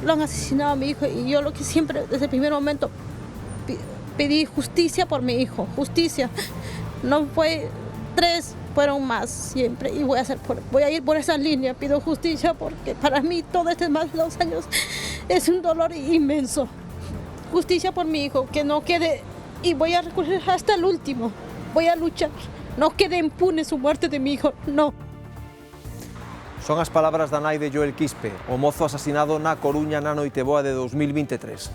lo han asesinado a mi hijo y yo lo que siempre, desde el primer momento, pedí justicia por mi hijo, justicia. No fue 3, fueron más siempre y voy a ir por esa línea, pido justicia porque para mí todo este más de 2 años es un dolor inmenso. Justicia por mi hijo, que no quede, y voy a recurrir hasta el último, voy a luchar, no quede impune su muerte de mi hijo, no. Son as palabras da nai de Joel Quispe, o mozo asasinado na Coruña na Noiteboa de 2023.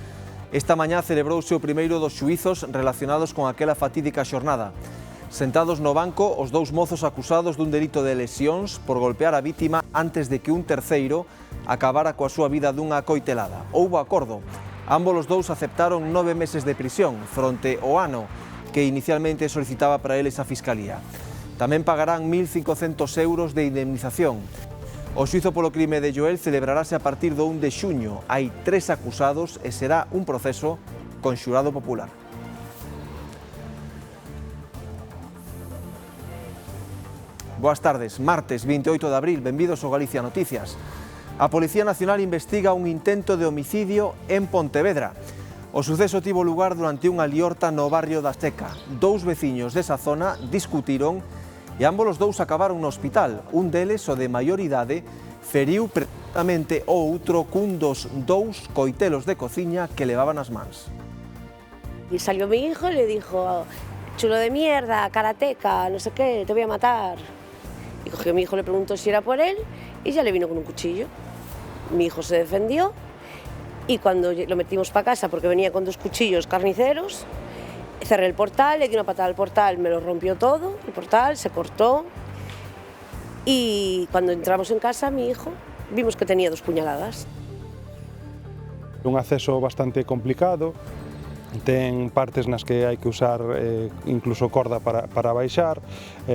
Esta mañá celebrouse o primeiro dos xuizos relacionados con aquela fatídica xornada. Sentados no banco, os 2 mozos acusados dun delito de lesións por golpear a vítima antes de que un terceiro acabara coa súa vida dunha coitelada. Houbo acordo. Ambos os 2 aceptaron 9 meses de prisión, fronte ao ano que inicialmente solicitaba para eles a Fiscalía. Tamén pagarán 1.500 euros de indemnización. O xuízo polo crime de Joel celebrarase a partir do 1 de xuño. Hai 3 acusados e será un proceso con xurado popular. Boas tardes, martes 28 de abril, benvidos ao Galicia Noticias. A Policía Nacional investiga un intento de homicidio en Pontevedra. O suceso tivo lugar durante unha liorta no barrio da Seca. 2 veciños desa zona discutiron e ambos os 2 acabaron no hospital. Un deles, o de maior idade, feriu precisamente o outro cun dos 2 coitelos de cociña que levaba nas mans. Y salió mi hijo y le dijo, chulo de mierda, karateca, no sé qué, te voy a matar. Y cogió a mi hijo, le preguntó si era por él y ya le vino con un cuchillo. Mi hijo se defendió y cuando lo metimos para casa, porque venía con 2 cuchillos carniceros, cerré el portal, le di una patada al portal, me lo rompió todo, el portal se cortó y cuando entramos en casa, mi hijo, vimos que tenía 2 puñaladas. Un acceso bastante complicado, ten partes nas que hai que usar incluso corda para baixar.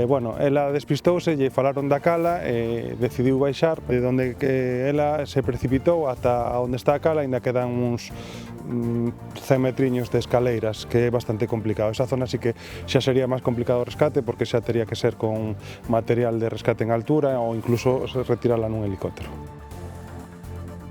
Bueno, ela despistouse, lle falaron da cala e decidiu baixar, de onde ela se precipitou ata onde está a cala, ainda quedan uns 100 metriños de escaleiras, que é bastante complicado. Esa zona sí que xa sería máis complicado o rescate, porque xa tería que ser con material de rescate en altura ou incluso retirala nun helicóptero.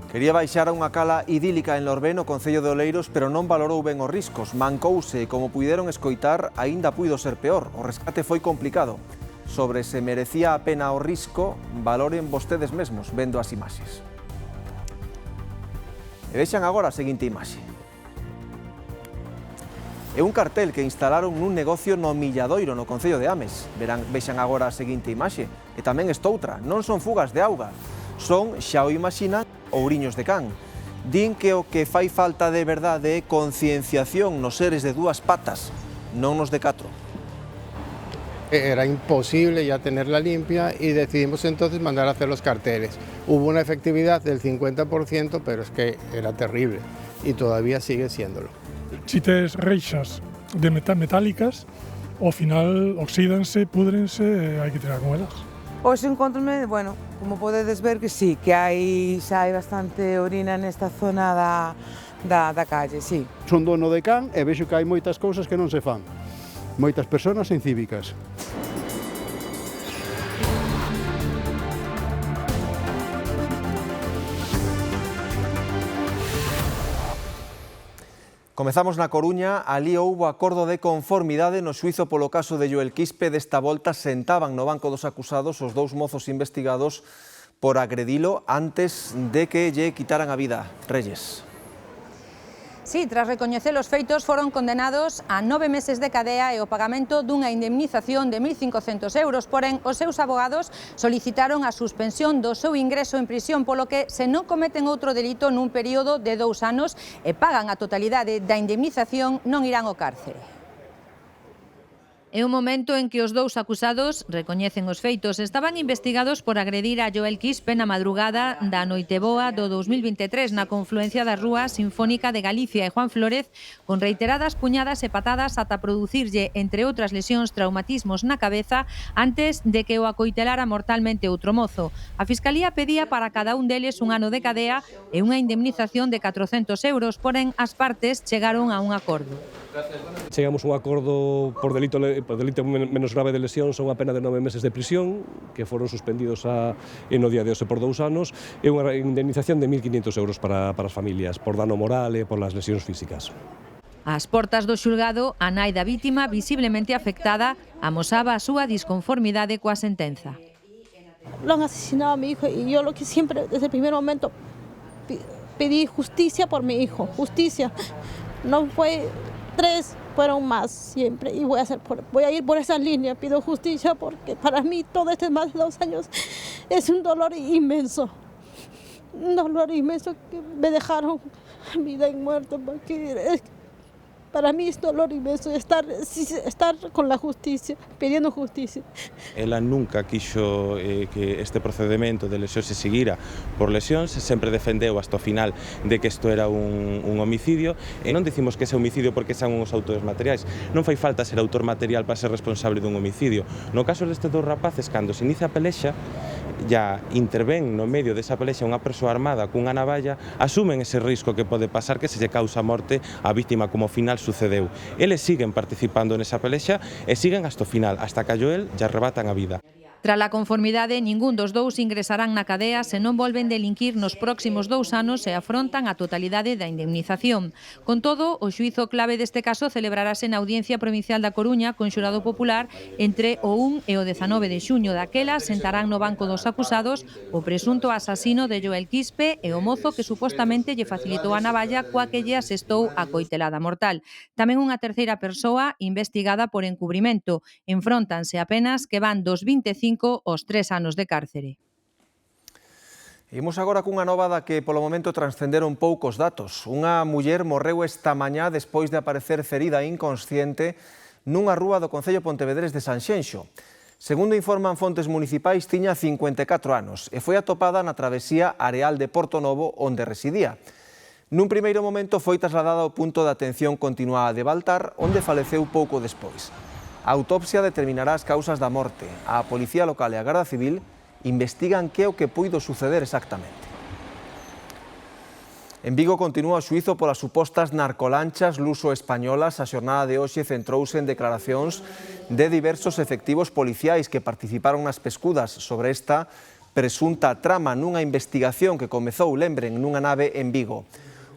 Quería baixar a unha cala idílica en Lorbén, no concello de Oleiros, pero non valorou ben os riscos. Mancouse e, como puideron escoitar, aínda puido ser peor. O rescate foi complicado. Sobre se merecía a pena o risco, valoren vostedes mesmos vendo as imaxes. E vexan agora a seguinte imaxe. É un cartel que instalaron nun negocio no Milladoiro, no concello de Ames. Vexan agora a seguinte imaxe. E tamén estoutra. Non son fugas de auga. Son, xa o imaxinan, ouriños de can. Din que o que fai falta de verdade é concienciación nos seres de 2 patas, non nos de 4. Era imposible ya tenerla limpia y decidimos entonces mandar a hacer los carteles. Hubo una efectividad del 50%, pero es que era terrible y todavía sigue siéndolo. Si tes reixas de metálicas, ao final oxídanse, púdrense e hai que tirar con elas. Hoxe encontrome, bueno, como podedes ver que sí, que xa hai bastante orina nesta zona da calle, sí. Son dono de can e vexo que hai moitas cousas que non se fan. Moitas persoas incívicas. Comezamos na Coruña, ali houbo acordo de conformidade no xuízo polo caso de Joel Quispe. Desta volta sentaban no banco dos acusados os 2 mozos investigados por agredilo antes de que lle quitaran a vida. Reyes. Sí, tras recoñecer os feitos, foron condenados a 9 meses de cadea e o pagamento dunha indemnización de 1.500 euros. Porén, os seus abogados solicitaron a suspensión do seu ingreso en prisión, polo que, se non cometen outro delito nun período de 2 anos e pagan a totalidade da indemnización, non irán ao cárcere. É o momento en que os 2 acusados recoñecen os feitos. Estaban investigados por agredir a Joel Quispe na madrugada da Noiteboa do 2023 na confluencia das rúas Sinfónica de Galicia e Juan Flórez, con reiteradas puñadas e patadas ata producirlle, entre outras lesións, traumatismos na cabeza antes de que o acoitelara mortalmente outro mozo. A Fiscalía pedía para cada un deles un ano de cadea e unha indemnización de 400 euros, porén as partes chegaron a un acordo. Chegamos a un acordo por delito por delito menos grave de lesión son a pena de 9 meses de prisión, que foron suspendidos no día de hoxe por 2 anos, e unha indemnización de 1.500 euros para as familias, por dano moral e por as lesións físicas. Ás portas do xulgado, a nai da vítima, visiblemente afectada, amosaba a súa disconformidade coa sentenza. Lo han asesinado a mi hijo y yo lo que siempre, desde el primer momento, pedí justicia por mi hijo, justicia. No fue 3, fueron más siempre y voy a ir por esa línea, pido justicia porque para mí todo este más de 2 años es un dolor inmenso que me dejaron vida en muerto, porque para mí es dolor inmenso estar con la justicia, pidiendo justicia. Ela nunca quixo que este procedimento de lesión se seguira por lesións, sempre defendeu hasta o final de que isto era un homicidio, e non dicimos que ese homicidio porque sean uns autores materiais, non fai falta ser autor material para ser responsable dun homicidio. No caso destes 2 rapaces, cando se inicia a pelexa, ya intervén no medio desa pelexa unha persoa armada cunha navalla, asumen ese risco que pode pasar que se lle causa morte á vítima, como ao final sucedeu. Eles siguen participando nesa pelexa e siguen hasta o final, hasta que a Joel lle arrebatan a vida. Tras a conformidade, ningún dos dous ingresarán na cadea se non volven delinquir nos próximos 2 anos e afrontan a totalidade da indemnización. Con todo, o xuízo clave deste caso celebrarase na Audiencia Provincial da Coruña con xurado popular entre o 1 e o 19 de xuño. Daquela sentarán no banco dos acusados o presunto asasino de Joel Quispe e o mozo que supostamente lle facilitou a navalla coa que lle asestou a coitelada mortal. Tamén unha terceira persoa investigada por encubrimento. Enfróntanse a penas que van dos 25 aos 3 anos de cárcere. Imos agora cunha nova da que polo momento transcenderon poucos datos. Unha muller morreu esta mañá despois de aparecer ferida inconsciente nunha rúa do concello Pontevedrés de Sanxenxo. Segundo informan fontes municipais, tiña 54 anos e foi atopada na travesía Areal de Portonovo, onde residía. Nun primeiro momento foi trasladada ao punto de atención continuada de Baltar, onde faleceu pouco despois. A autopsia determinará as causas da morte. A Policía Local e a Garda Civil investigan que é o que puido suceder exactamente. En Vigo continúa o xuízo polas supostas narcolanchas luso-españolas. A xornada de hoxe centrouse en declaracións de diversos efectivos policiais que participaron nas pescudas sobre esta presunta trama nunha investigación que comezou, lembren, nunha nave en Vigo.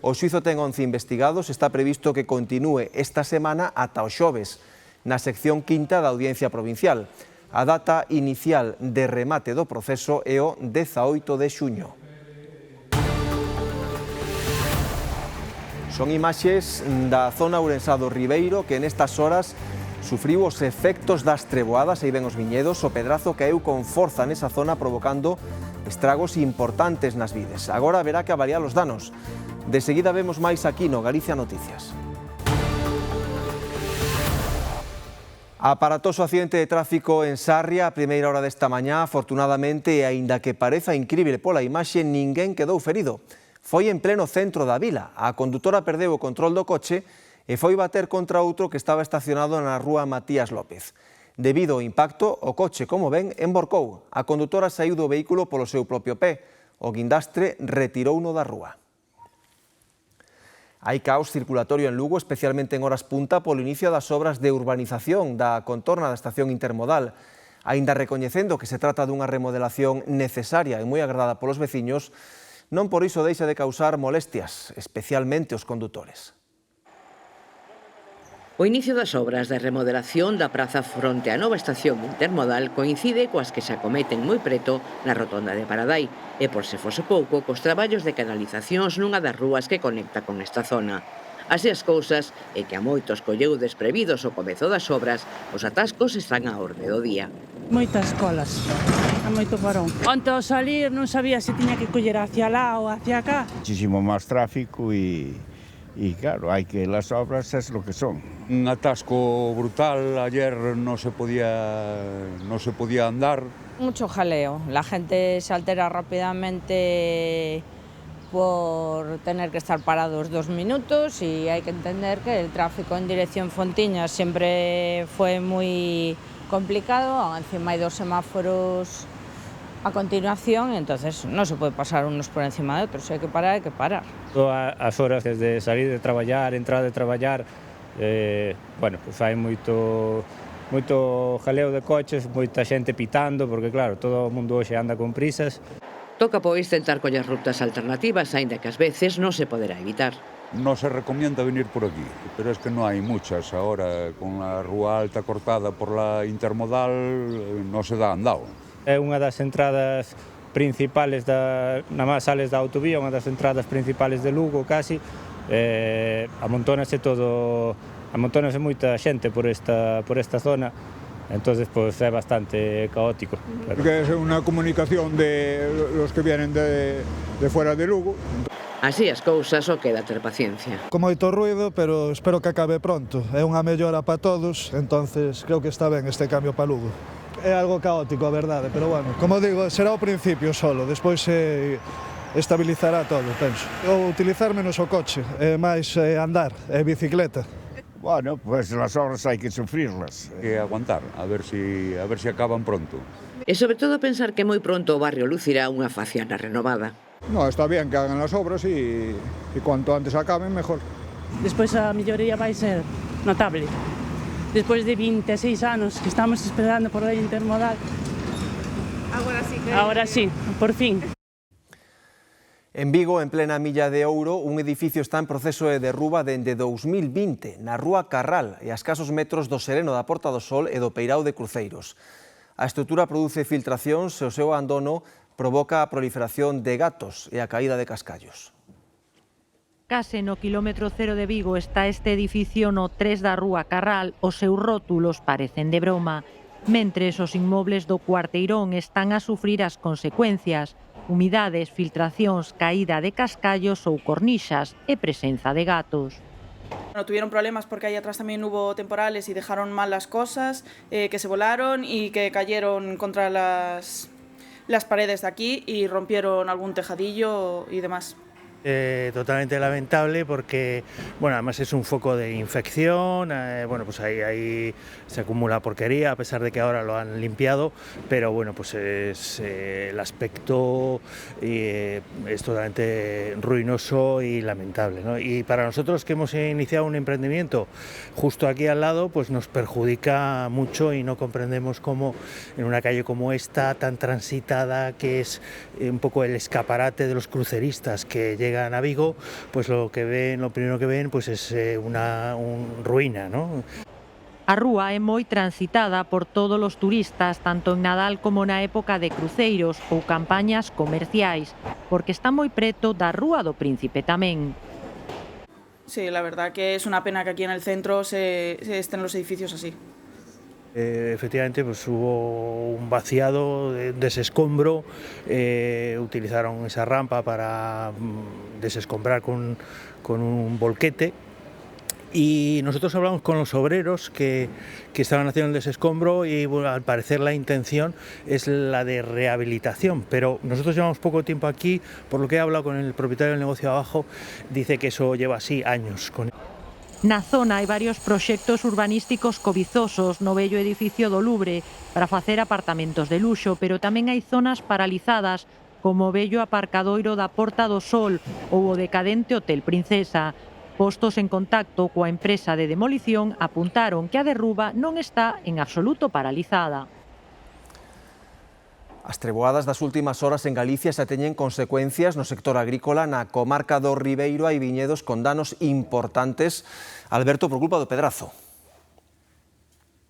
O xuízo ten 11 investigados, está previsto que continúe esta semana ata o xoves, na sección quinta da Audiencia Provincial. A data inicial de remate do proceso é o 18 de xuño. Son imaxes da zona ourensá do Ribeiro que nestas horas sufriu os efectos das treboadas, aí ven os viñedos, o pedrazo caeu con forza nesa zona provocando estragos importantes nas vides. Agora haberá que avaliar os danos. De seguida vemos máis aquí no Galicia Noticias. Aparatoso accidente de tráfico en Sarria a primeira hora desta mañá. Afortunadamente, e aínda que pareza incrível pola imaxe, ninguén quedou ferido. Foi en pleno centro da vila. A condutora perdeu o control do coche e foi bater contra outro que estaba estacionado na rúa Matías López. Debido ao impacto, o coche, como ven, emborcou. A condutora saíu do vehículo polo seu propio pé. O guindastre retirouno da rúa. Hai caos circulatorio en Lugo, especialmente en horas punta, polo inicio das obras de urbanización da contorna da estación intermodal. Aínda recoñecendo que se trata dunha remodelación necesaria e moi agradada polos veciños, non por iso deixa de causar molestias, especialmente os condutores. O inicio das obras de remodelación da praza fronte á nova estación intermodal coincide coas que se acometen moi preto na rotonda de Paradai e, por se fose pouco, cos traballos de canalizacións nunha das rúas que conecta con esta zona. Así as cousas é que a moitos colleu desprevidos o comezo das obras, os atascos están á orde do día. Moitas colas, a moito parón. Onte ao salir non sabía se tiña que coller hacia lá ou hacia acá. Muchísimo máis tráfico e claro, hai que las obras es lo que son. Un atasco brutal, ayer no se podía andar. Mucho jaleo, la gente se altera rápidamente por tener que estar parados 2 minutos y hay que entender que el tráfico en dirección Fontiñas siempre fue muy complicado, encima hay 2 semáforos a continuación, entonces no se puede pasar unos por encima de otros, si hay que parar, hay que parar. Todas as horas desde salir de traballar, entrar de traballar, bueno, pues hai moito moito jaleo de coches, moita xente pitando, porque claro, todo o mundo hoxe anda con prisas. Toca pois tentar coller rutas alternativas, aínda que ás veces non se poderá evitar. No se recomienda venir por aquí, pero es que no hay muchas. Ahora, con la rúa alta cortada por la intermodal, no se dá andado. É unha das entradas principales, na máis sales da autovía, unha das entradas principales de Lugo, casi. Amontónase moita xente por esta zona, entonces pues é bastante caótico. Porque es unha comunicación de los que vienen de fuera de Lugo. Así as cousas, só queda ter paciencia. Con moito ruido, pero espero que acabe pronto. É unha mellora para todos, entonces creo que está ben este cambio para Lugo. É algo caótico, a verdade, pero bueno, como digo, será o principio solo, despois se estabilizará todo, penso. Ou utilizar menos o coche, máis andar, bicicleta. Bueno, pues las obras hay que sufrirlas. Hay que aguantar, a ver si acaban pronto. E sobre todo pensar que moi pronto o barrio lucirá unha faciana renovada. No, está bien que hagan las obras y cuanto antes acaben, mejor. Despois a melloría vai ser notable. Despois de 26 anos que estamos esperando por a intermodal. Agora sí, por fin. En Vigo, en plena Milla de Ouro, un edificio está en proceso de derruba dende 2020, na Rúa Carral e a escasos metros do sereno da Porta do Sol e do Peirao de Cruceiros. A estrutura produce filtracións e o seu abandono provoca a proliferación de gatos e a caída de cascallos. Case no quilómetro cero de Vigo está este edificio no 3 da Rúa Carral. Os seus rótulos parecen de broma. Mentres os inmobles do Cuarteirón están a sufrir as consecuencias. Humidades, filtracións, caída de cascallos ou cornixas e presenza de gatos. Bueno, tuvieron problemas porque ahí atrás también hubo temporales y dejaron mal las cosas, que se volaron y que cayeron contra las paredes de aquí y rompieron algún tejadillo y demás. Totalmente lamentable porque, bueno, además es un foco de infección, bueno, pues ahí se acumula porquería, a pesar de que ahora lo han limpiado, pero bueno, pues es el aspecto es totalmente ruinoso y lamentable, ¿no? Y para nosotros que hemos iniciado un emprendimiento justo aquí al lado, pues nos perjudica mucho y no comprendemos cómo en una calle como esta, tan transitada, que es un poco el escaparate de los cruceristas que llegan a Vigo, pues lo primero que ven pues es una ruina, ¿no? A rúa é moi transitada por todos os turistas, tanto en Nadal como na época de cruceiros ou campañas comerciais, porque está moi preto da Rúa do Príncipe tamén. Sí, la verdad que es una pena que aquí en el centro se estén los edificios así. Efectivamente, pues hubo un vaciado de ese escombro, utilizaron esa rampa para desescombrar con un volquete. Y nosotros hablamos con los obreros que estaban haciendo el desescombro y bueno, al parecer la intención es la de rehabilitación, pero nosotros llevamos poco tiempo aquí, por lo que he hablado con el propietario del negocio abajo, dice que eso lleva así años. Na zona hai varios proxectos urbanísticos cobizosos no vello edificio do Louvre para facer apartamentos de luxo, pero tamén hai zonas paralizadas como o vello aparcadoiro da Porta do Sol ou o decadente Hotel Princesa. Postos en contacto coa empresa de demolición, apuntaron que a derruba non está en absoluto paralizada. As treboadas das últimas horas en Galicia xa teñen consecuencias no sector agrícola. Na comarca do Ribeiro hai viñedos con danos importantes, Alberto, por culpa do pedrazo.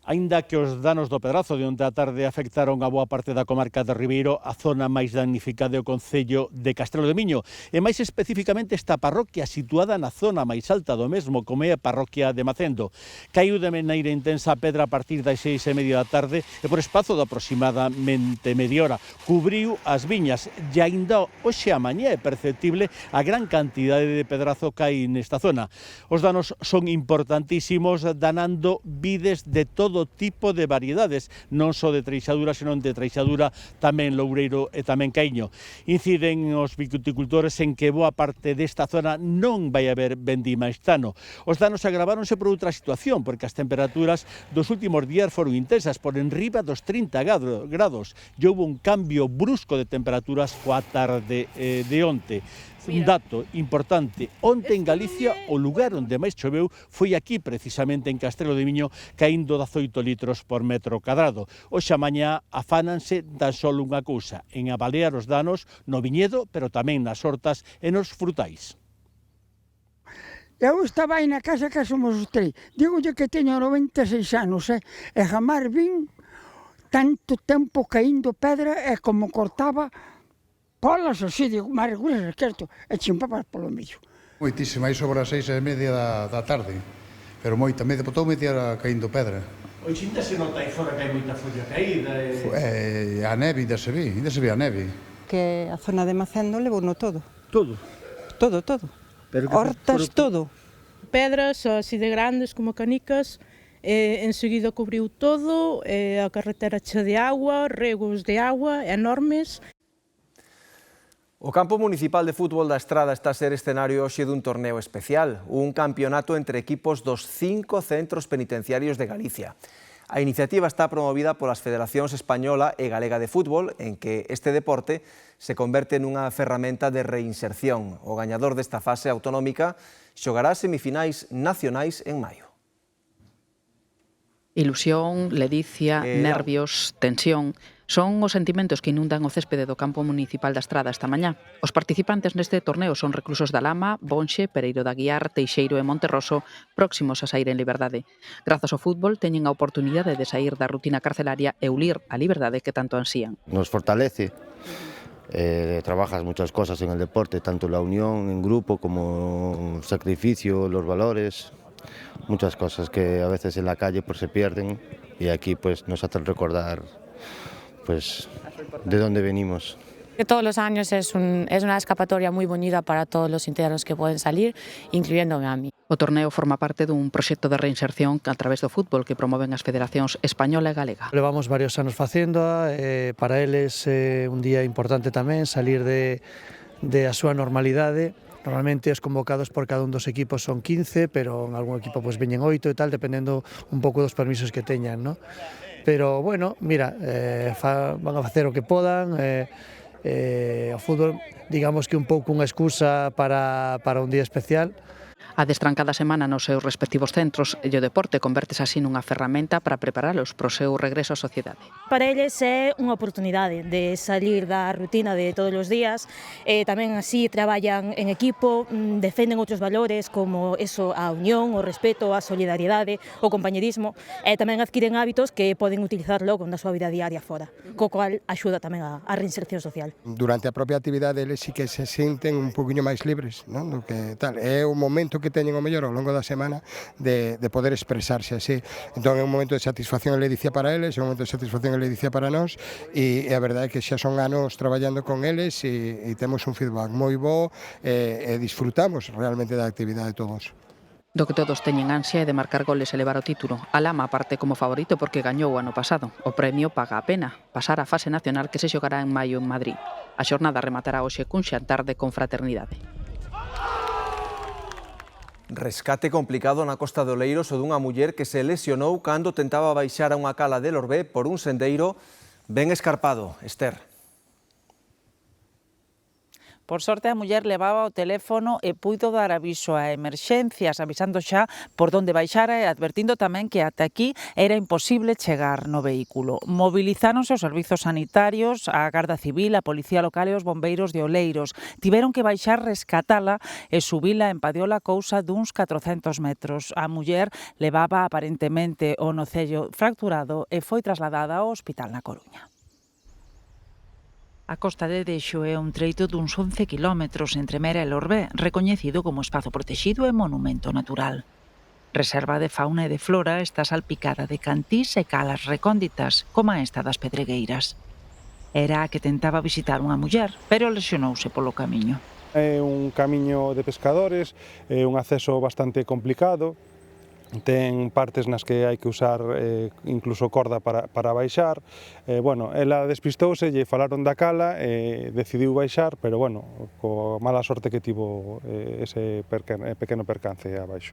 Aínda que os danos do pedrazo de onte á tarde afectaron a boa parte da comarca de Ribeiro, a zona máis damnificada é o concello de Castrelo de Miño, e máis especificamente esta parroquia situada na zona máis alta do mesmo, como é a parroquia de Macendo. Caiu de maneira intensa a pedra a partir das 6:30 da tarde e por espazo de aproximadamente media hora. Cubriu as viñas e aínda hoxe a mañá é perceptible a gran cantidade de pedrazo que hai nesta zona. Os danos son importantísimos, danando vides de todo tipo de variedades, non só de treixadura, senón de treixadura tamén loureiro e tamén caíño. Inciden os viticultores en que boa parte desta zona non vai haber vendima este ano. Os danos agraváronse por outra situación, porque as temperaturas dos últimos días foron intensas, por enriba dos 30 grados, e houve un cambio brusco de temperaturas coa tarde de onte. Un dato importante, onte en Galicia o lugar onde máis choveu foi aquí, precisamente en Castrelo de Miño, caindo 18 litros por metro cadrado. Hoxe a mañá afánanse tan só unha cousa, en avaliar os danos no viñedo, pero tamén nas hortas e nos frutais. Eu estaba aí na casa que somos os tres. Digolle que teño 96 anos, e jamás vin tanto tempo caindo pedra e como cortaba polas así, digo, marguras esquerto, e chimpapas polo medio. Moitísima, aí sobre as 6:30 da tarde, pero moita, botou media caindo pedra. Hoxe ainda se nota aí fora que hai moita folla caída. A neve ainda se ve a neve. Que a zona de Macendo levou no todo. Todo? Todo. Hortas, todo. Pedras así de grandes como canicas, enseguida cubriu todo, a carretera chea de agua, regos de agua enormes. O campo municipal de fútbol da Estrada está a ser escenario hoxe dun torneo especial, un campeonato entre equipos dos 5 centros penitenciarios de Galicia. A iniciativa está promovida polas Federacións Española e Galega de Fútbol, en que este deporte se converte nunha ferramenta de reinserción. O gañador desta fase autonómica xogará semifinais nacionais en maio. Ilusión, ledicia, nervios, tensión son os sentimentos que inundan o céspede do campo municipal da Estrada esta mañá. Os participantes neste torneo son reclusos da Lama, Bonxe, Pereiro da Guiar, Teixeiro e Monterroso, próximos a saír en liberdade. Grazas ao fútbol teñen a oportunidade de saír da rutina carcelaria e ulir a liberdade que tanto ansían. Nos fortalece. Trabajas muchas cosas en el deporte, tanto la unión en grupo como el sacrificio, los valores, muchas cosas que a veces en la calle pues se pierden y aquí pues nos hacen recordar pues de dónde venimos. Que todos los años es una escapatoria muy bonita para todos los internos que pueden salir, incluyéndome a mí. O torneo forma parte dun proxecto de reinserción a través do fútbol que promoven as federacións española e galega. Levamos varios anos facéndoa, para eles un día importante tamén salir de a súa normalidade. Normalmente os convocados por cada un dos equipos son 15, pero en algún equipo pues veñen 8 e tal, dependendo un pouco dos permisos que teñan, ¿no? Pero, bueno, mira, van a facer o que podan, o fútbol, digamos que un pouco unha excusa para un día especial. Adestran cada semana nos seus respectivos centros e o deporte convértese así nunha ferramenta para preparalos para o seu regreso á sociedade. Para eles é unha oportunidade de salir da rutina de todos os días, tamén así traballan en equipo, defenden outros valores como eso, a unión, o respeto, a solidariedade, o compañerismo, e tamén adquiren hábitos que poden utilizar logo na súa vida diaria fora, co cual axuda tamén a reinserción social. Durante a propia actividade eles sí que se senten un poquinho máis libres, non? Do que tal. É un momento que teñen o mellor ao longo da semana de poder expresarse así. Entón é un momento de satisfacción e ledicia para eles, é un momento de satisfacción e ledicia para nós, e a verdade é que xa son anos traballando con eles e temos un feedback moi bo e disfrutamos realmente da actividade de todos. Do que todos teñen ansia é de marcar goles e levar o título. A Lama parte como favorito porque gañou o ano pasado. O premio paga a pena, pasar a fase nacional que se xogará en maio en Madrid. A xornada rematará hoxe cun xantar de confraternidade. Rescate complicado na Costa de Oleiros o dunha muller que se lesionou cando tentaba baixar a unha cala de Lorbé por un sendeiro ben escarpado. Esther. Por sorte, a muller levaba o teléfono e puido dar aviso a emerxencias, avisando xa por donde baixara e advertindo tamén que ata aquí era imposible chegar no vehículo. Movilizáronse os servizos sanitarios, a Garda Civil, a Policía Local e os bombeiros de Oleiros. Tiveron que baixar, rescatala e subila en Padiola cousa duns 400 metros. A muller levaba aparentemente o nocello fracturado e foi trasladada ao hospital na Coruña. A Costa de Deixo é un treito duns 11 kilómetros entre Mera e Lorbé, recoñecido como espazo protegido e monumento natural. Reserva de fauna e de flora está salpicada de cantís e calas recónditas, como esta das Pedregueiras. Era a que tentaba visitar unha muller, pero lesionouse polo camiño. É un camiño de pescadores, é un acceso bastante complicado, ten partes nas que hai que usar incluso corda para baixar. Bueno, ela despistouse, lle falaron da cala e decidiu baixar, pero bueno, co mala sorte que tivo ese pequeno percance abaixo.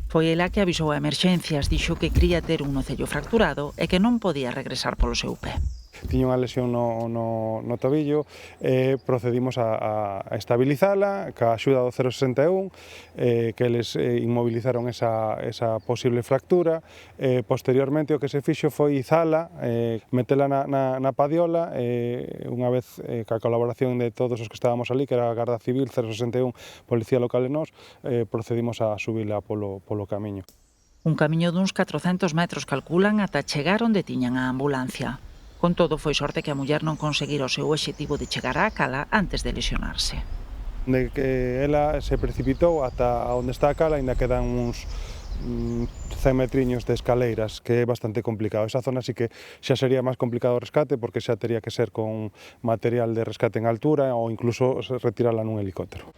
Foi ela que avisou a emerxencias, dixo que cría ter un nocello fracturado e que non podía regresar polo seu pé. Tiña unha lesión no tobillo, procedimos a estabilizala, ca axuda do 061, que eles inmovilizaron esa posible fractura. Posteriormente o que se fixo foi izala, metela na padiola, unha vez ca colaboración de todos os que estábamos ali, que era a Garda Civil, 061, Policía Local e nós, procedimos a subila polo camiño. Un camiño duns 400 metros calculan ata chegar onde tiñan a ambulancia. Con todo, foi sorte que a muller non conseguira o seu obxectivo de chegar á cala antes de lesionarse. De que ela se precipitou ata onde está a cala, ainda quedan uns 100 metriños de escaleiras, que é bastante complicado. Esa zona sí que xa sería máis complicado o rescate, porque xa tería que ser con material de rescate en altura ou incluso retirala nun helicóptero.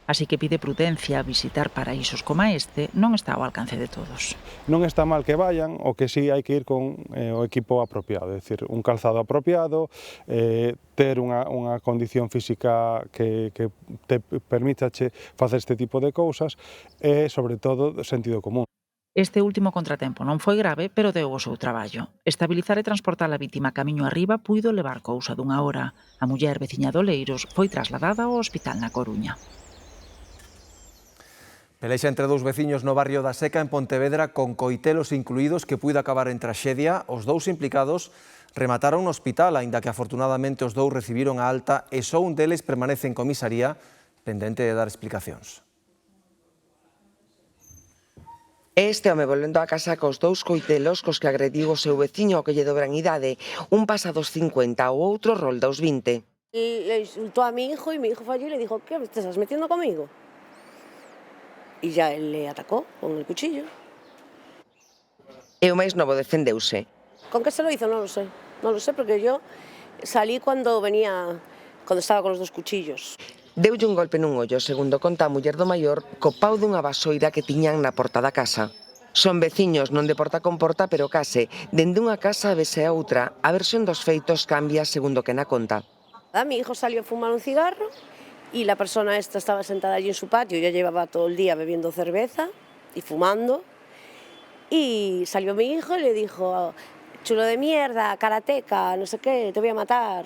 Así que pide prudencia. Visitar paraísos como este non está ao alcance de todos. Non está mal que vayan, o que sí hai que ir con o equipo apropiado, é dicir, un calzado apropiado, ter unha condición física que te permitache facer este tipo de cousas e, sobre todo, sentido común. Este último contratempo non foi grave, pero deu o seu traballo. Estabilizar e transportar a vítima camiño arriba puido levar cousa dunha hora. A muller veciña de Oleiros foi trasladada ao hospital na Coruña. Pelexa entre dous veciños no barrio da Seca en Pontevedra con coitelos incluídos que puido acabar en traxedia. Os dous implicados remataron no hospital, aínda que afortunadamente os dous recibiron a alta e só un deles permanece en comisaría pendente de dar explicacións. Este home volvendo á casa cos dous coitelos cos que agrediu o seu veciño que lle dobran idade. Un pasa dos 50, o outro rolda os 20. Le insultó a mi hijo y mi hijo fue allí y le dijo, ¿qué te estás metiendo conmigo? Y ya él le atacó con el cuchillo. E o máis novo defendeuse. ¿Con qué se lo hizo? No lo sé. No lo sé porque yo salí cuando estaba con los dos cuchillos. Deulle un golpe nun ollo, segundo conta a muller do maior, co pau dunha vasoira que tiñan na porta da casa. Son veciños, non de porta con porta, pero case. Dende unha casa vese a outra, a versión dos feitos cambia segundo que na conta. Mi hijo salió a fumar un cigarro y la persona esta estaba sentada allí en su patio, ya llevaba todo el día bebiendo cerveza y fumando, y salió mi hijo y le dijo, chulo de mierda, karateca, no sé qué, te voy a matar.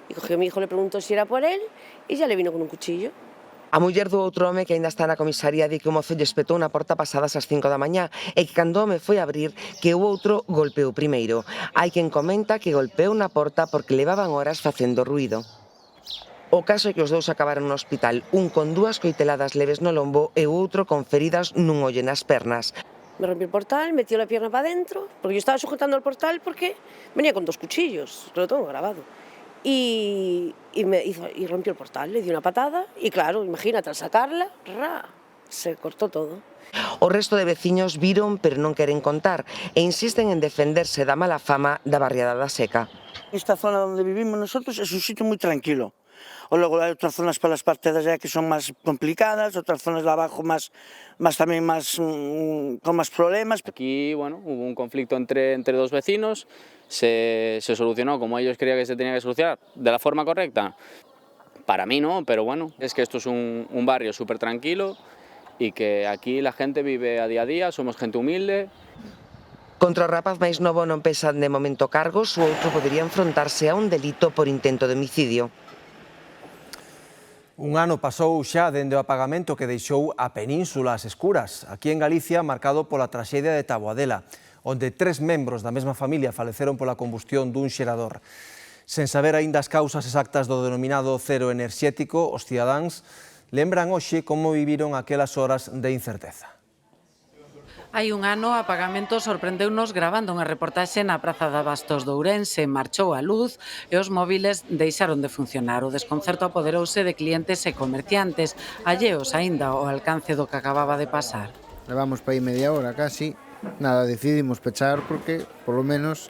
Y cogió a mi hijo, le preguntó si era por él y ya le vino con un cuchillo. A muller do outro home que aínda está na comisaría di que o mozo lle espetou na porta pasadas as 5 da mañá e que cando o home foi a abrir que o outro golpeou primeiro. Hai quen comenta que golpeou na porta porque levaban horas facendo ruído. O caso é que os dous acabaron no hospital, un con 2 coiteladas leves no lombo e o outro con feridas nun ollo nas pernas. Me rompió el portal, metió la pierna para adentro, porque yo estaba sujetando el portal porque venía con 2 cuchillos, lo tengo grabado. Y rompió el portal, le dio una patada y claro, imagínate, al sacarla, se cortó todo. O resto de veciños viron pero non queren contar e insisten en defenderse da mala fama da barriada da Seca. Esta zona donde vivimos nosotros es un sitio muy tranquilo. O luego hay otras zonas para las partes de allá que son más complicadas, otras zonas de abajo con más problemas. Aquí, bueno, hubo un conflicto entre dos vecinos, se solucionó como ellos creían que se tenía que solucionar, de la forma correcta. Para mí no, pero bueno, es que esto es un barrio súper tranquilo y que aquí la gente vive a día, somos gente humilde. Contra o rapaz máis novo non pesan de momento cargos, o outro podería enfrontarse a un delito por intento de homicidio. Un ano pasou xa dende o apagamento que deixou a península ás escuras, aquí en Galicia, marcado pola traxedia de Taboadela, onde 3 membros da mesma familia faleceron pola combustión dun xerador. Sen saber aínda as causas exactas do denominado cero enerxético, os cidadáns lembran hoxe como viviron aquelas horas de incerteza. Hai un ano, o apagamento sorprendeunos gravando unha reportaxe na Praza de Abastos de Ourense. Marchou a luz e os móviles deixaron de funcionar. O desconcerto apoderouse de clientes e comerciantes, alleos aínda ao alcance do que acababa de pasar. Levamos para aí media hora casi. Nada, decidimos pechar porque, polo menos,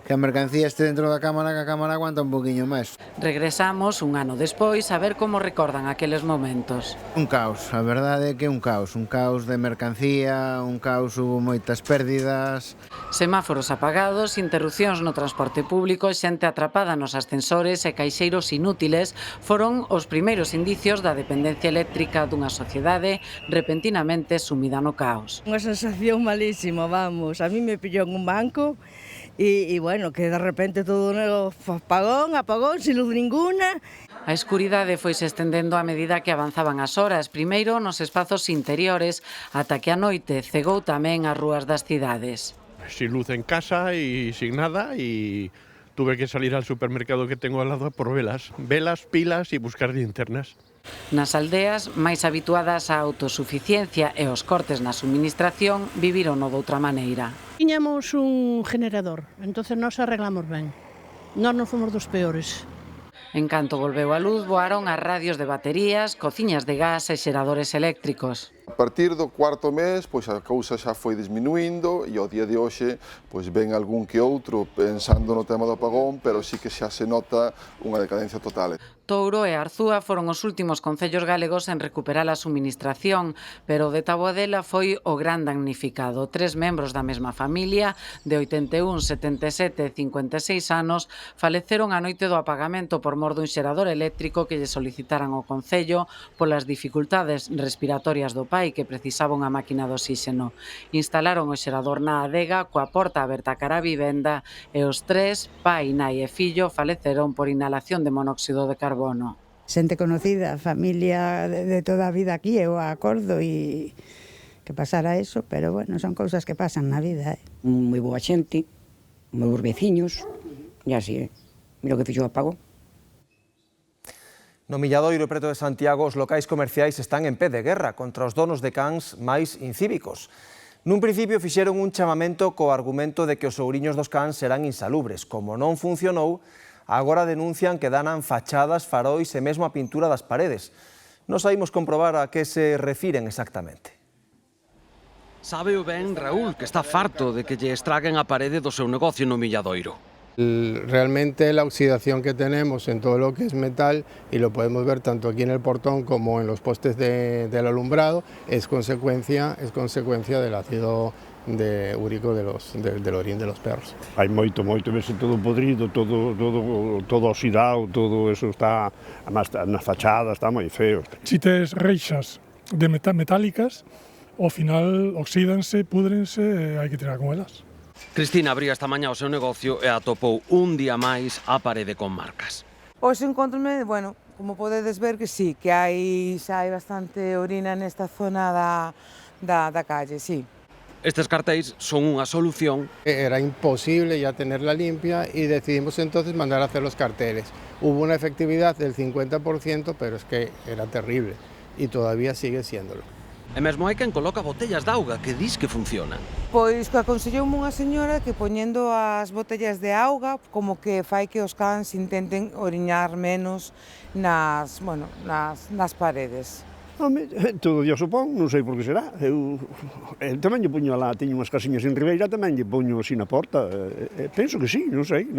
que a mercancía este dentro da cámara, que a cámara aguanta un poquinho máis. Regresamos un ano despois a ver como recordan aqueles momentos. Un caos, a verdade é que un caos de mercancía, un caos, hubo moitas pérdidas. Semáforos apagados, interrupcións no transporte público, xente atrapada nos ascensores e caixeiros inútiles foron os primeiros indicios da dependencia eléctrica dunha sociedade repentinamente sumida no caos. Unha sensación malísima, vamos, a mí me pillou en un banco Y bueno, que de repente todo apagón, sin luz ninguna. A escuridade foise estendendo a medida que avanzaban as horas, primeiro nos espazos interiores, ata que a noite cegou tamén as rúas das cidades. Sin luz en casa y sin nada, y tuve que salir al supermercado que tengo al lado por velas, pilas y buscar linternas. Nas aldeas, máis habituadas á autosuficiencia e os cortes na suministración, vivirono doutra maneira. Tiñamos un generador, entonces nos arreglamos ben. Nós non fomos dos peores. En canto volveu a luz, voaron as radios de baterías, cociñas de gas e xeradores eléctricos. A partir do cuarto mes, pois a cousa xa foi disminuindo e ao día de hoxe, pois ven algún que outro pensando no tema do apagón, pero sí que xa se nota unha decadencia total. Touro e Arzúa foron os últimos concellos galegos en recuperar a suministración, pero o de Taboadela foi o gran damnificado. 3 membros da mesma familia, de 81, 77 e 56 anos, faleceron a noite do apagamento por mor dun xerador eléctrico que lle solicitaran ao concello polas dificultades respiratorias do pai que precisaba unha máquina de oxíxeno. Instalaron o xerador na adega coa porta aberta cara a vivenda e os 3, pai, nai e fillo, faleceron por inhalación de monóxido de carbono. Xente conocida, familia de toda a vida aquí, eu acordo e que pasara eso, pero bueno, son cousas que pasan na vida. Moi boa xente, moi bons veciños, e así, mira o que fixo o apagón. No Milladoiro, preto de Santiago, os locais comerciais están en pé de guerra contra os donos de cans máis incívicos. Nun principio fixeron un chamamento co argumento de que os ouriños dos cans serán insalubres. Como non funcionou, agora denuncian que danan fachadas, farois e mesmo a pintura das paredes. Nos saímos comprobar a que se refiren exactamente. Sábeo ben Raúl, que está farto de que lle estraguen a parede do seu negocio no Milladoiro. Realmente la oxidación que tenemos en todo lo que es metal, y lo podemos ver tanto aquí en el portón como en los postes del alumbrado, es consecuencia del ácido úrico del orín de los perros. Hai moito, vese todo podrido, todo oxidado, todo eso está, nas fachadas, está moi feo. Si tes reixas de metálicas, ao final oxídanse, púdrense e hai que tirar con elas. Cristina abría esta mañá o seu negocio e atopou un día máis a parede con marcas. Hoxe encontrome, bueno, como podedes ver que sí, que hai bastante orina nesta zona da calle, sí. Estes cartéis son unha solución. Era imposible ya tenerla limpia y decidimos entonces mandar a hacer los carteles. Hubo una efectividad del 50%, pero es que era terrible y todavía sigue siéndolo. E mesmo hai quen coloca botellas de auga que dis que funcionan. Pois que aconselloume unha señora que poñendo as botellas de auga como que fai que os cans intenten oriñar menos nas paredes. Home, todo día supón, non sei por que será. Eu tamén lle poño lá, teño unhas casiñas en Ribeira, tamén lle poño así na porta. Penso que sí, non sei.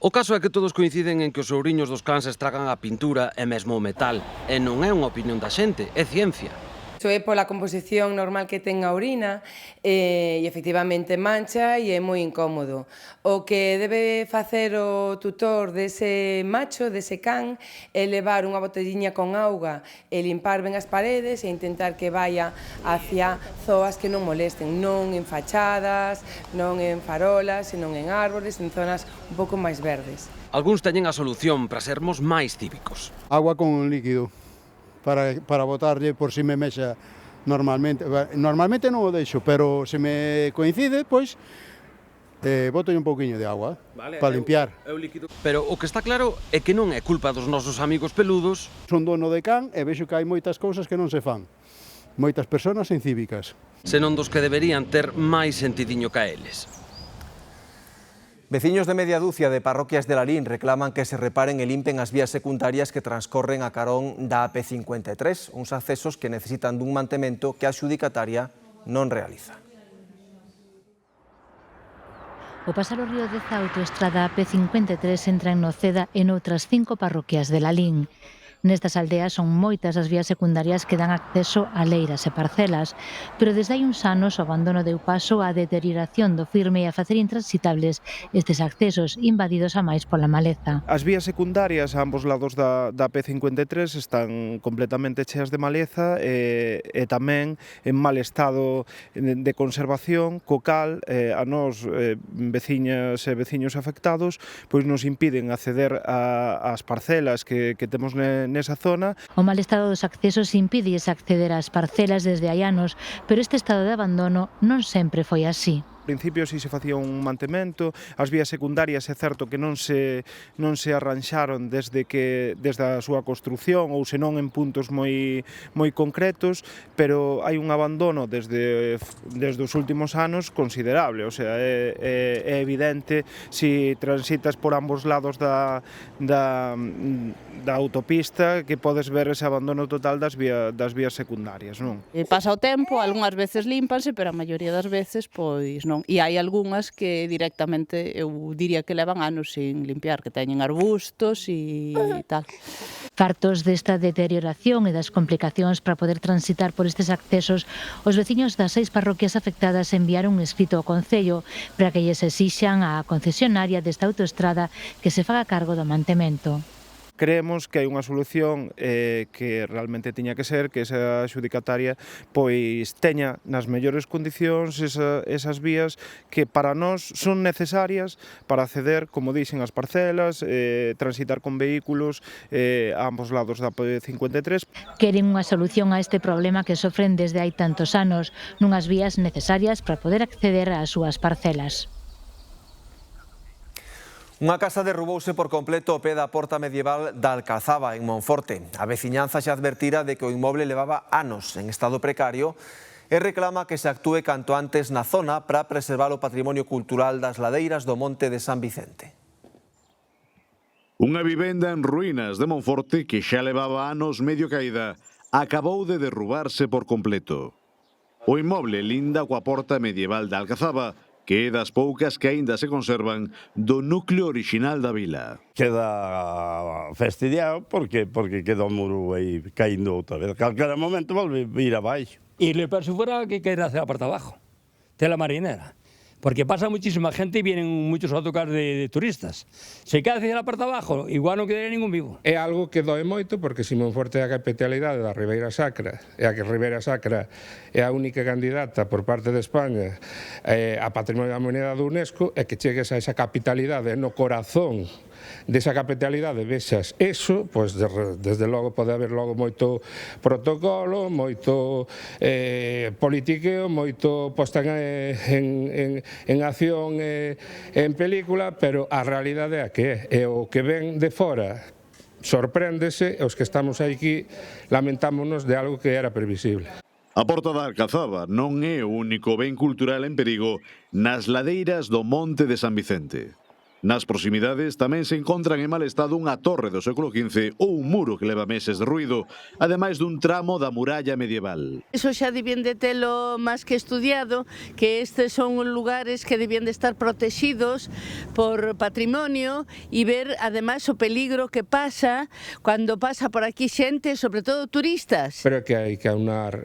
O caso é que todos coinciden en que os ouriños dos cans estragan a pintura e mesmo o metal. E non é unha opinión da xente, é ciencia. Isto é pola composición normal que ten a orina e efectivamente mancha e é moi incómodo. O que debe facer o tutor dese macho, dese can, é levar unha botelliña con auga e limpar ben as paredes e intentar que vaya hacia zoas que non molesten, non en fachadas, non en farolas, senón en árbores, en zonas un pouco máis verdes. Algúns teñen a solución para sermos máis cívicos. Agua con un líquido. Para botarlle por si me mexa normalmente. Normalmente non o deixo, pero se me coincide, pois, botolle un pouquiño de agua para limpiar. Pero o que está claro é que non é culpa dos nosos amigos peludos. Son dono de can e vexo que hai moitas cousas que non se fan. Moitas persoas incívicas. Senón dos que deberían ter máis sentidiño ca eles. Veciños de media dúcia de parroquias de Lalín reclaman que se reparen e limpen as vías secundarias que transcorren a carón da AP53, uns accesos que necesitan dun mantemento que a xudicataria non realiza. O pasar o río Deza, a autoestrada AP53 entra en Noceda e noutras 5 parroquias de Lalín. Nestas aldeas son moitas as vías secundarias que dan acceso a leiras e parcelas, pero desde hai uns anos o abandono deu paso á deterioración do firme e a facer intransitables estes accesos invadidos a máis pola maleza. As vías secundarias a ambos lados da P53 están completamente cheas de maleza e tamén en mal estado de conservación, co cal a nós, veciñas e veciños afectados, pois nos impiden acceder ás parcelas que temos nesa zona. O mal estado dos accesos impide acceder ás parcelas desde hai anos, pero este estado de abandono non sempre foi así. Ao principio si se facía un mantemento, as vías secundarias é certo que non se arranxaron desde a súa construción ou senón en puntos moi concretos, pero hai un abandono desde os últimos anos considerable, o sea, é evidente si transitas por ambos lados da autopista que podes ver ese abandono total das vías secundarias, non? Pasa o tempo, algunhas veces límpanse, pero a maioría das veces pois non. E hai algunhas que directamente eu diría que levan anos sin limpiar, que teñen arbustos e tal. Fartos desta deterioración e das complicacións para poder transitar por estes accesos, os veciños das 6 parroquias afectadas enviaron un escrito ao Concello para que lles exixan á concesionaria desta autoestrada que se faga cargo do mantemento. Creemos que hai unha solución que realmente tiña que ser que esa adxudicataria pois teña nas mellores condicións esas vías que para nós son necesarias para acceder, como dixen, ás parcelas, transitar con vehículos a ambos lados da P53. Queren unha solución a este problema que sofren desde hai tantos anos, nunhas vías necesarias para poder acceder ás súas parcelas. Unha casa derrubouse por completo ao pé da porta medieval da Alcazaba, en Monforte. A veciñanza xa advertira de que o inmoble levaba anos en estado precario e reclama que se actúe canto antes na zona para preservar o patrimonio cultural das ladeiras do Monte de San Vicente. Unha vivenda en ruínas de Monforte que xa levaba anos medio caída acabou de derrubarse por completo. O inmoble linda coa porta medieval da Alcazaba, que é das poucas que aínda se conservan do núcleo orixinal da vila. Queda fastidiado porque queda o muro aí caindo outra vez. Calquera momento volve ir abaixo. Y lo peor si fuera que caer hacia la parte de abajo, de la marinera. Porque pasa muchísima gente y vienen muchos autocares de turistas. Se cae hacia la parte de abajo, igual non quedaría ningún vivo. É algo que doe moito porque si Monforte é a capitalidade da Ribeira Sacra e a que Ribeira Sacra é a única candidata por parte de España a Patrimonio da Humanidade da UNESCO e que chegues a esa capitalidade no corazón desa capitalidade vexas eso, pois desde logo pode haber logo moito protocolo, moito politiqueo, moito posta en acción en película, pero a realidade é a que é o que ven de fora sorpréndese e os que estamos aquí lamentámonos de algo que era previsible. A porta da Alcazaba non é o único ben cultural en perigo nas ladeiras do Monte de San Vicente. Nas proximidades tamén se encontran en mal estado unha torre do século XV ou un muro que leva meses de ruído, ademais dun tramo da muralla medieval. Eso xa debían de telo máis que estudiado, que estes son lugares que debían de estar protegidos por patrimonio e ver ademais o peligro que pasa cando pasa por aquí xente, sobre todo turistas. Pero que hai que aunar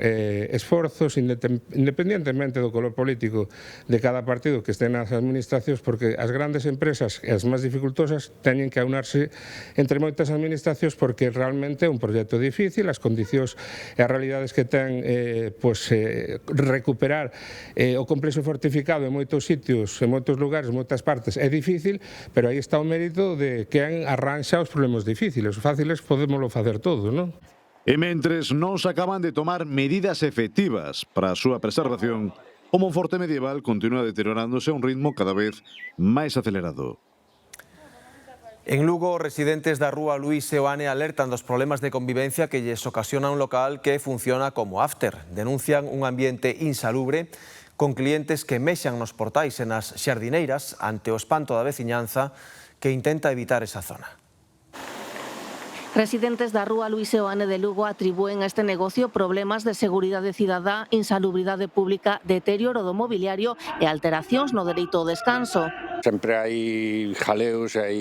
esforzos independentemente do color político de cada partido que estén nas administracións, porque as grandes empresas as máis dificultosas teñen que aunarse entre moitas administracións porque realmente é un proxecto difícil, as condicións e as realidades que ten recuperar o complexo fortificado en moitos sitios, en moitos lugares, en moitas partes é difícil, pero aí está o mérito de quen arranxa os problemas difíciles. Os fáciles podémoslo facer todos, non? E mentres non se acaban de tomar medidas efectivas para a súa preservación, o Monforte medieval continúa deteriorándose a un ritmo cada vez máis acelerado. En Lugo, residentes da rúa Luís Seoane alertan dos problemas de convivencia que lles ocasiona un local que funciona como after. Denuncian un ambiente insalubre con clientes que mexan nos portais e nas xardineiras ante o espanto da veciñanza que intenta evitar esa zona. Residentes da rúa Luís Seoane de Lugo atribúen a este negocio problemas de seguridade cidadá, insalubridade pública, deterioro do mobiliario e alteracións no dereito ao descanso. Sempre hai jaleos e hai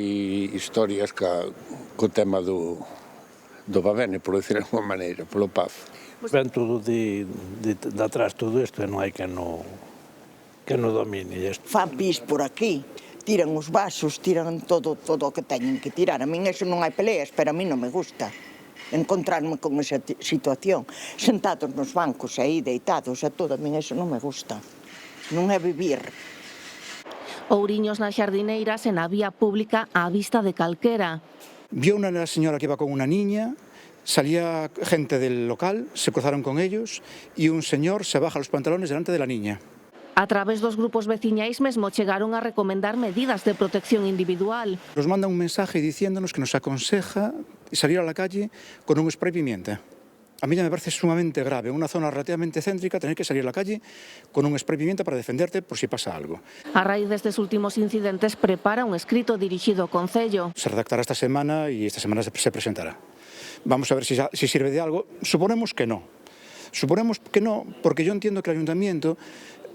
historias co tema do do Bavene, por decir de alguma maneira, polo Pazo. Ven todo de atrás todo isto e non hai que no domine. Fan pis por aquí, tiran os vasos, tiran todo o que teñen que tirar. A min eso non hai peleas, pero a mí non me gusta encontrarme con esa situación. Sentados nos bancos aí, deitados e todo, a min eso non me gusta. Non é vivir. Ouriños nas xardineiras e na vía pública á vista de calquera. Vio una señora que iba con una niña, salía gente del local, se cruzaron con ellos y un señor se baja los pantalones delante de la niña. A través dos grupos veciñais mesmo chegaron a recomendar medidas de protección individual. Nos manda un mensaje diciéndonos que nos aconseja salir a la calle con un spray pimienta. A mí ya me parece sumamente grave, en una zona relativamente céntrica, tener que salir a la calle con un spray pimienta para defenderte por si pasa algo. A raíz destes últimos incidentes prepara un escrito dirixido ao Concello. Se redactará esta semana y esta semana se presentará. Vamos a ver si sirve de algo. Suponemos que no. Suponemos que no, porque yo entiendo que el ayuntamiento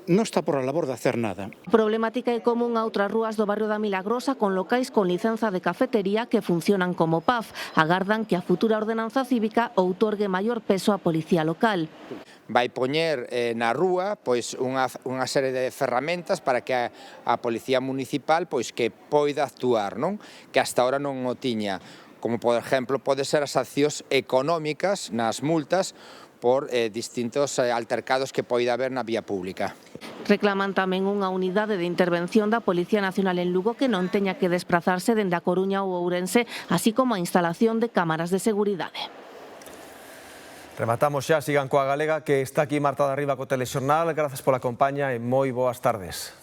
no está por la labor de hacer nada. Problemática é común a outras rúas do barrio da Milagrosa con locais con licenza de cafetería que funcionan como pub. Agardan que a futura ordenanza cívica outorgue maior peso á policía local. Vai poñer na rúa pois unha serie de ferramentas para que a policía municipal pois que poida actuar, non? Que hasta ahora non o tiña. Como, por exemplo, pode ser as accións económicas nas multas por distintos altercados que poida haber na vía pública. Reclaman tamén unha unidade de intervención da Policía Nacional en Lugo que non teña que desplazarse dende a Coruña ou Ourense, así como a instalación de cámaras de seguridade. Rematamos xa, sigan coa Galega, que está aquí Marta de Arriba co Telexornal. Grazas pola compañía e moi boas tardes.